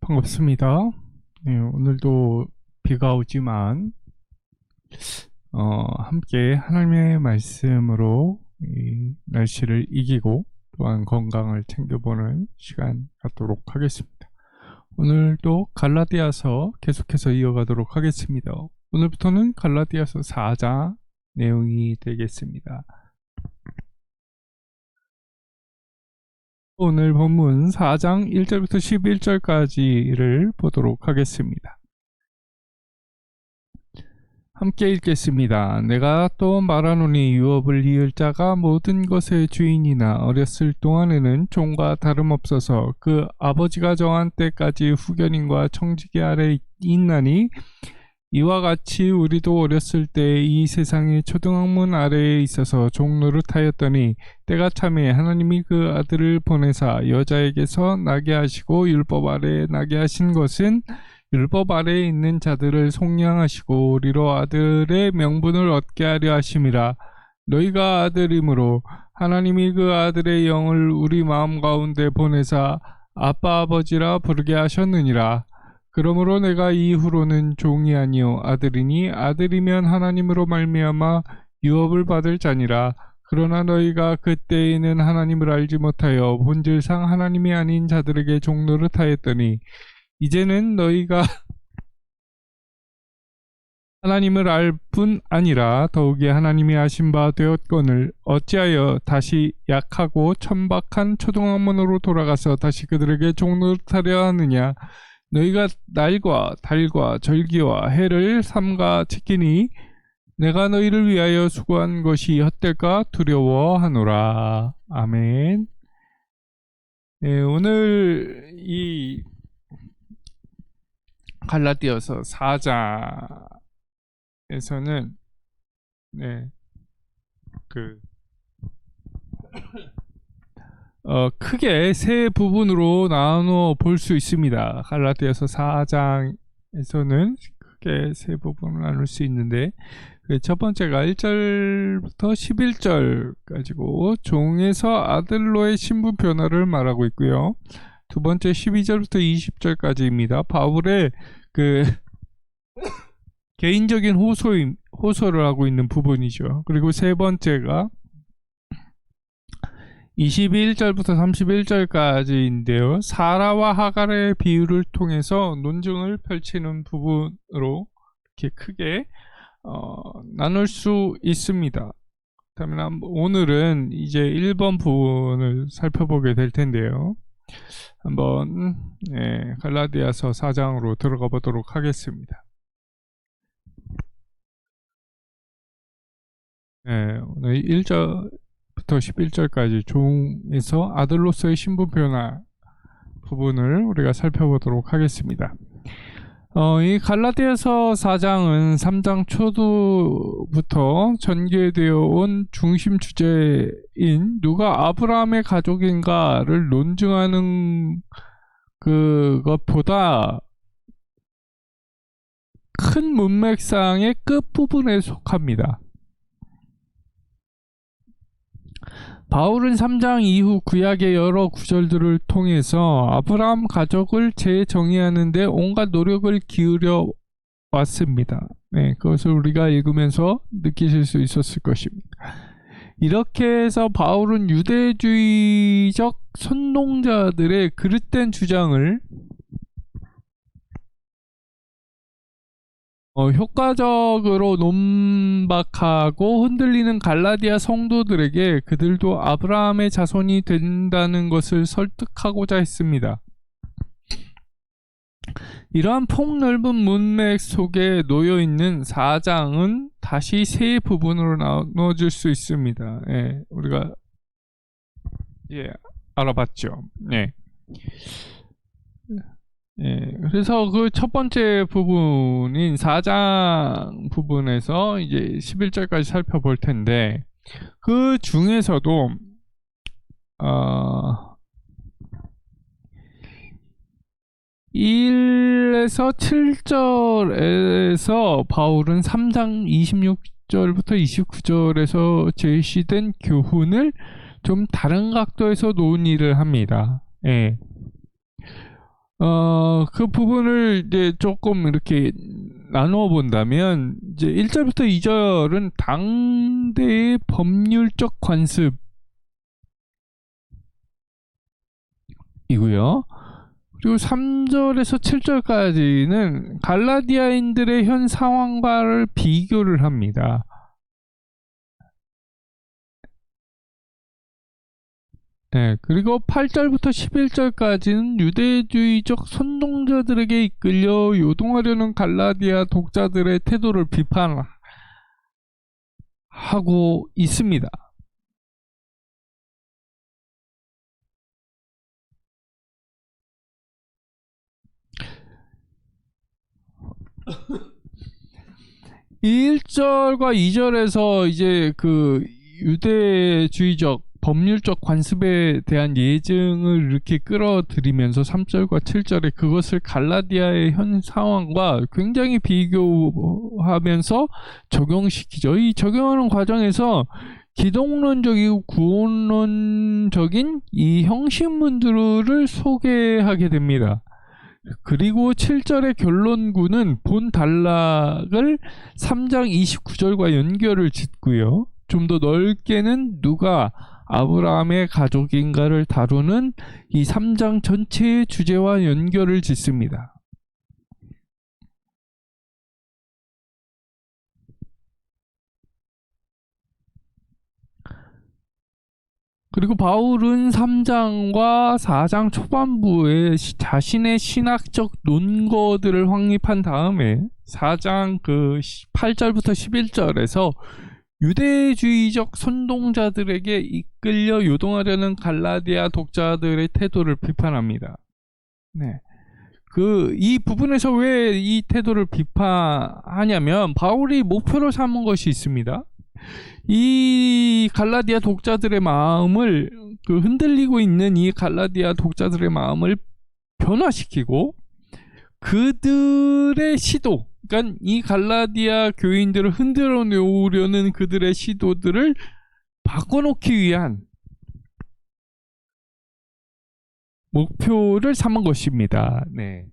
반갑습니다. 네, 오늘도 비가 오지만 함께 하나님의 말씀으로 이 날씨를 이기고 또한 건강을 챙겨보는 시간 갖도록 하겠습니다. 오늘도 갈라디아서 계속해서 이어가도록 하겠습니다. 오늘부터는 갈라디아서 4장 내용이 되겠습니다. 오늘 본문 4장 1절부터 11절까지를 보도록 하겠습니다. 함께 읽겠습니다. 내가 또 말하노니 유업을 이을 자가 모든 것의 주인이나 어렸을 동안에는 종과 다름없어서 그 아버지가 정한 때까지 후견인과 청지기 아래 있나니 이와 같이 우리도 어렸을 때 이 세상의 초등학문 아래에 있어서 종노릇하였더니 때가 참에 하나님이 그 아들을 보내사 여자에게서 나게 하시고 율법 아래에 나게 하신 것은 율법 아래에 있는 자들을 속량하시고 우리로 아들의 명분을 얻게 하려 하심이라. 너희가 아들이므로 하나님이 그 아들의 영을 우리 마음 가운데 보내사 아빠 아버지라 부르게 하셨느니라. 그러므로 내가 이후로는 종이 아니요 아들이니 아들이면 하나님으로 말미암아 유업을 받을 자니라. 그러나 너희가 그때에는 하나님을 알지 못하여 본질상 하나님이 아닌 자들에게 종노릇하였더니 이제는 너희가 하나님을 알 뿐 아니라 더욱이 하나님이 아신 바 되었거늘 어찌하여 다시 약하고 천박한 초등학문으로 돌아가서 다시 그들에게 종노릇하려 하느냐. 너희가 날과 달과 절기와 해를 삼가 지키니 내가 너희를 위하여 수고한 것이 헛될까 두려워하노라. 아멘. 네, 오늘 이 갈라디아서 4장에서는 크게 세 부분으로 나누어 볼 수 있습니다. 갈라디아서 4장에서는 크게 세 부분을 나눌 수 있는데 첫 번째가 1절부터 11절까지고 종에서 아들로의 신분 변화를 말하고 있고요. 두 번째 12절부터 20절까지입니다. 바울의 개인적인 호소를 하고 있는 부분이죠. 그리고 세 번째가 21절부터 31절까지인데요. 사라와 하갈의 비유를 통해서 논증을 펼치는 부분으로 이렇게 크게 나눌 수 있습니다. 그렇다면 오늘은 이제 1번 부분을 살펴보게 될 텐데요. 한번 갈라디아서 4장으로 들어가 보도록 하겠습니다. 오늘 1절부터 11절까지 종에서 아들로서의 신분 변화 부분을 우리가 살펴보도록 하겠습니다. 이 갈라디아서 4장은 3장 초부터 전개되어 온 중심 주제인 누가 아브라함의 가족인가를 논증하는 그것보다 큰 문맥상의 끝부분에 속합니다. 바울은 3장 이후 구약의 여러 구절들을 통해서 아브라함 가족을 재정의하는 데 온갖 노력을 기울여 왔습니다. 그것을 우리가 읽으면서 느끼실 수 있었을 것입니다. 이렇게 해서 바울은 유대주의적 선동자들의 그릇된 주장을 효과적으로 논박하고 흔들리는 갈라디아 성도들에게 그들도 아브라함의 자손이 된다는 것을 설득하고자 했습니다. 이러한 폭넓은 문맥 속에 놓여있는 4장은 다시 세 부분으로 나눠질 수 있습니다. 우리가 알아봤죠. 그래서 그 첫 번째 부분인 4장 부분에서 이제 11절까지 살펴볼 텐데 그 중에서도 1에서 7절에서 바울은 3장 26절부터 29절에서 제시된 교훈을 좀 다른 각도에서 논의를 합니다. 그 부분을 이제 조금 이렇게 나누어 본다면, 이제 1절부터 2절은 당대의 법률적 관습이고요. 그리고 3절에서 7절까지는 갈라디아인들의 현 상황과를 비교를 합니다. 네, 그리고 8절부터 11절까지는 유대주의적 선동자들에게 이끌려 요동하려는 갈라디아 독자들의 태도를 비판하고 있습니다. 이 1절과 2절에서 이제 그 유대주의적 법률적 관습에 대한 예증을 이렇게 끌어들이면서 3절과 7절에 그것을 갈라디아의 현 상황과 굉장히 비교하면서 적용시키죠. 이 적용하는 과정에서 기독론적이고 구원론적인 이 형식문들을 소개하게 됩니다. 그리고 7절의 결론구는 본 단락을 3장 29절과 연결을 짓고요. 좀 더 넓게는 누가 아브라함의 가족인가를 다루는 이 3장 전체의 주제와 연결을 짓습니다. 그리고 바울은 3장과 4장 초반부에 자신의 신학적 논거들을 확립한 다음에 4장 그 8절부터 11절에서 유대주의적 선동자들에게 이끌려 요동하려는 갈라디아 독자들의 태도를 비판합니다. 네. 이 부분에서 왜 이 태도를 비판하냐면 바울이 목표로 삼은 것이 있습니다. 이 갈라디아 독자들의 마음을 흔들리고 있는 이 갈라디아 독자들의 마음을 변화시키고 그들의 시도, 그러니까 이 갈라디아 교인들을 흔들어 놓으려는 그들의 시도들을 바꿔놓기 위한 목표를 삼은 것입니다. 네.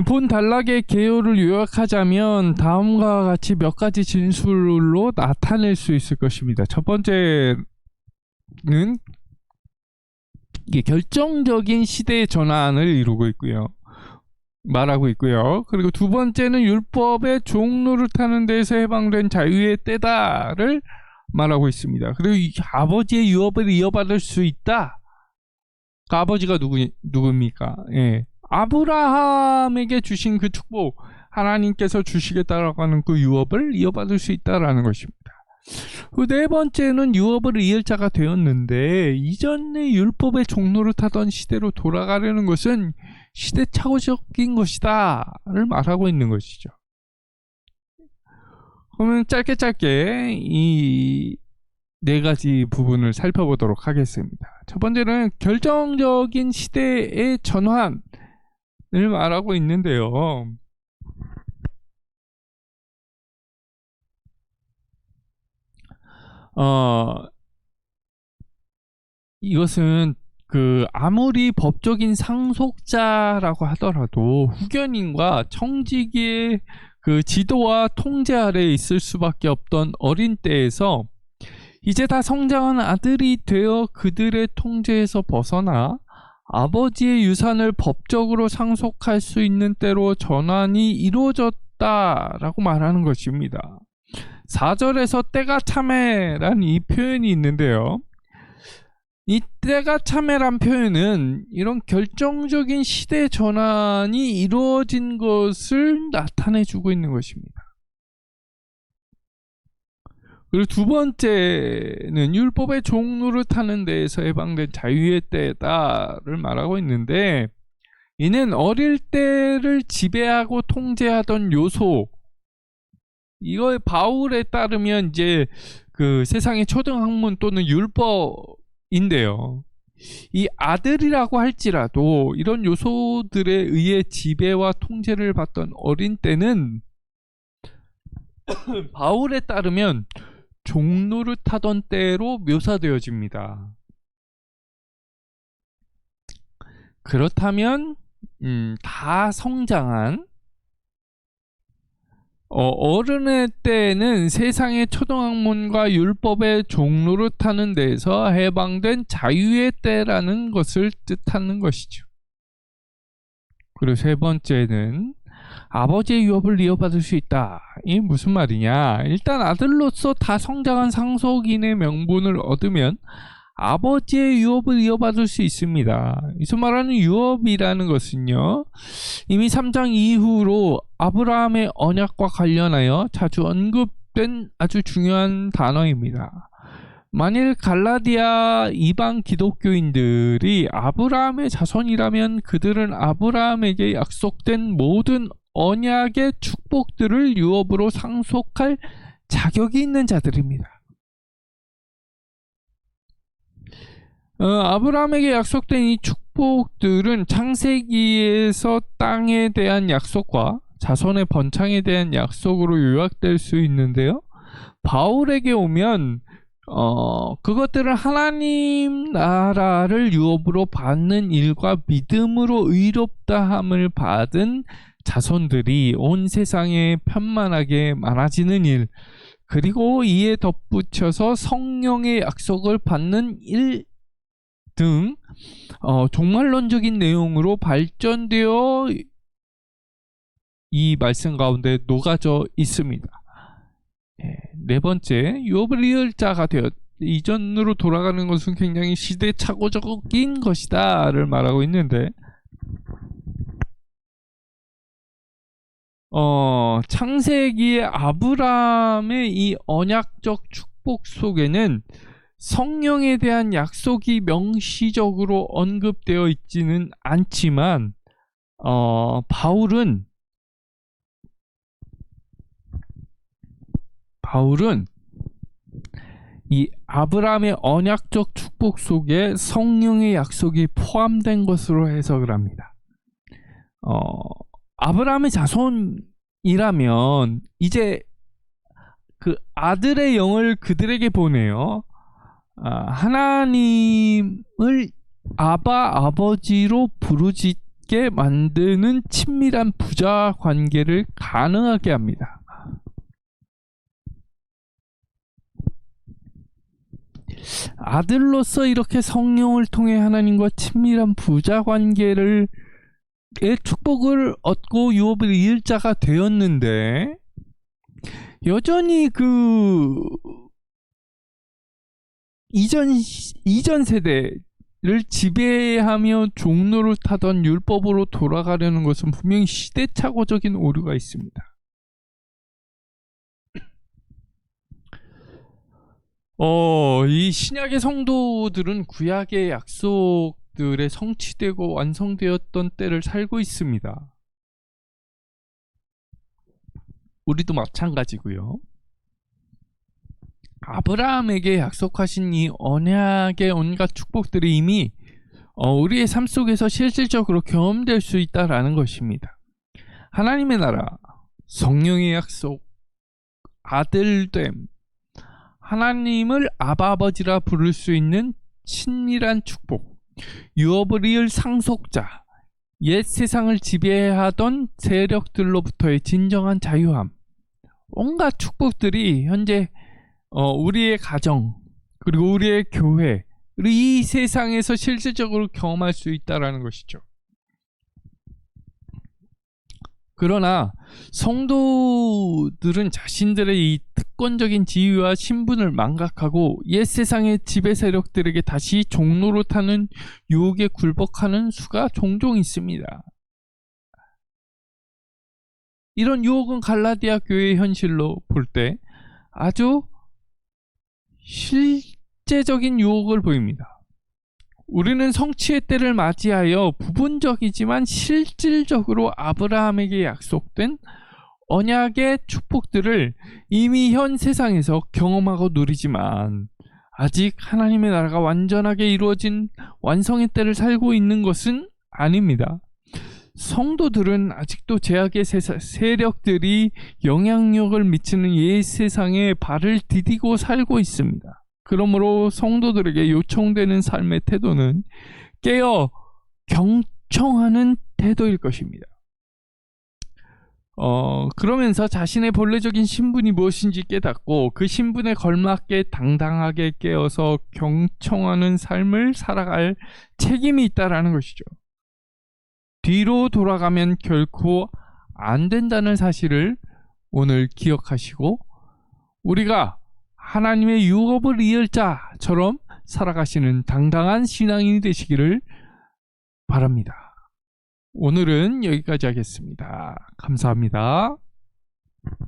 본 단락의 개요를 요약하자면 다음과 같이 몇 가지 진술로 나타낼 수 있을 것입니다. 첫 번째는 이게 결정적인 시대의 전환을 이루고 있고요. 말하고 있고요. 그리고 두 번째는 율법의 종노릇하는 데서 해방된 자유의 때다를 말하고 있습니다. 그리고 아버지의 유업을 이어받을 수 있다. 그 아버지가 누굽니까? 예. 아브라함에게 주신 그 축복, 하나님께서 주시겠다라고 하는 그 유업을 이어받을 수 있다라는 것입니다. 그 네 번째는 유업을 이을 자가 되었는데 이전의 율법의 종로를 타던 시대로 돌아가려는 것은 시대착오적인 것이다를 말하고 있는 것이죠. 그러면 짧게 이 네 가지 부분을 살펴보도록 하겠습니다. 첫 번째는 결정적인 시대의 전환을 말하고 있는데요. 이것은 아무리 법적인 상속자라고 하더라도 후견인과 청지기의 지도와 통제 아래에 있을 수밖에 없던 어린 때에서 이제 다 성장한 아들이 되어 그들의 통제에서 벗어나 아버지의 유산을 법적으로 상속할 수 있는 때로 전환이 이루어졌다라고 말하는 것입니다. 4절에서 때가 참해란 이 표현이 있는데요. 이 때가 참해란 표현은 이런 결정적인 시대 전환이 이루어진 것을 나타내주고 있는 것입니다. 그리고 두 번째는 율법의 종로를 타는 데에서 해방된 자유의 때다를 말하고 있는데 이는 어릴 때를 지배하고 통제하던 요소, 이거 바울에 따르면 이제 세상의 초등학문 또는 율법인데요. 이 아들이라고 할지라도 이런 요소들에 의해 지배와 통제를 받던 어린 때는 바울에 따르면 종로를 타던 때로 묘사되어집니다. 그렇다면 다 성장한 어른의 때는 세상의 초등학문과 율법의 종로를 타는 데에서 해방된 자유의 때라는 것을 뜻하는 것이죠. 그리고 세 번째는 아버지의 유업을 이어받을 수 있다. 이 무슨 말이냐? 일단 아들로서 다 성장한 상속인의 명분을 얻으면 아버지의 유업을 이어받을 수 있습니다. 이서 말하는 유업이라는 것은요, 이미 3장 이후로 아브라함의 언약과 관련하여 자주 언급된 아주 중요한 단어입니다. 만일 갈라디아 이방 기독교인들이 아브라함의 자손이라면 그들은 아브라함에게 약속된 모든 언약의 축복들을 유업으로 상속할 자격이 있는 자들입니다. 아브라함에게 약속된 이 축복들은 창세기에서 땅에 대한 약속과 자손의 번창에 대한 약속으로 요약될 수 있는데요. 바울에게 오면 그것들은 하나님 나라를 유업으로 받는 일과 믿음으로 의롭다함을 받은 자손들이 온 세상에 편만하게 많아지는 일, 그리고 이에 덧붙여서 성령의 약속을 받는 일 등 종말론적인 내용으로 발전되어 이 말씀 가운데 녹아져 있습니다. 네 번째, 유업을 이을 자가 되어 이전으로 돌아가는 것은 굉장히 시대착오적인 것이다 를 말하고 있는데, 창세기의 아브라함의 이 언약적 축복 속에는 성령에 대한 약속이 명시적으로 언급되어 있지는 않지만 바울은 이 아브라함의 언약적 축복 속에 성령의 약속이 포함된 것으로 해석을 합니다. 아브라함의 자손이라면 이제 그 아들의 영을 그들에게 보내요. 하나님을 아버지로 부르짖게 만드는 친밀한 부자 관계를 가능하게 합니다. 아들로서 이렇게 성령을 통해 하나님과 친밀한 부자 관계를 축복을 얻고 유업을 이을 자가 되었는데, 여전히 그 이전 세대를 지배하며 종로를 타던 율법으로 돌아가려는 것은 분명히 시대착오적인 오류가 있습니다. 이 신약의 성도들은 구약의 약속들에 성취되고 완성되었던 때를 살고 있습니다. 우리도 마찬가지고요. 아브라함에게 약속하신 이 언약의 온갖 축복들이 이미 우리의 삶 속에서 실질적으로 경험될 수 있다라는 것입니다. 하나님의 나라, 성령의 약속, 아들됨, 하나님을 아버지라 부를 수 있는 친밀한 축복, 유업을 이을 상속자, 옛 세상을 지배하던 세력들로부터의 진정한 자유함, 온갖 축복들이 현재 우리의 가정, 그리고 우리의 교회, 이 세상에서 실질적으로 경험할 수 있다는 것이죠. 그러나 성도들은 자신들의 이 특권적인 지위와 신분을 망각하고 옛 세상의 지배 세력들에게 다시 종로로 타는 유혹에 굴복하는 수가 종종 있습니다. 이런 유혹은 갈라디아 교회의 현실로 볼 때 아주 실제적인 유혹을 보입니다. 우리는 성취의 때를 맞이하여 부분적이지만 실질적으로 아브라함에게 약속된 언약의 축복들을 이미 현 세상에서 경험하고 누리지만 아직 하나님의 나라가 완전하게 이루어진 완성의 때를 살고 있는 것은 아닙니다. 성도들은 아직도 제약의 세력들이 영향력을 미치는 옛 세상에 발을 디디고 살고 있습니다. 그러므로 성도들에게 요청되는 삶의 태도는 깨어 경청하는 태도일 것입니다. 그러면서 자신의 본래적인 신분이 무엇인지 깨닫고 그 신분에 걸맞게 당당하게 깨어서 경청하는 삶을 살아갈 책임이 있다라는 것이죠. 뒤로 돌아가면 결코 안 된다는 사실을 오늘 기억하시고 우리가 하나님의 유업을 이을 자처럼 살아가시는 당당한 신앙인이 되시기를 바랍니다. 오늘은 여기까지 하겠습니다. 감사합니다.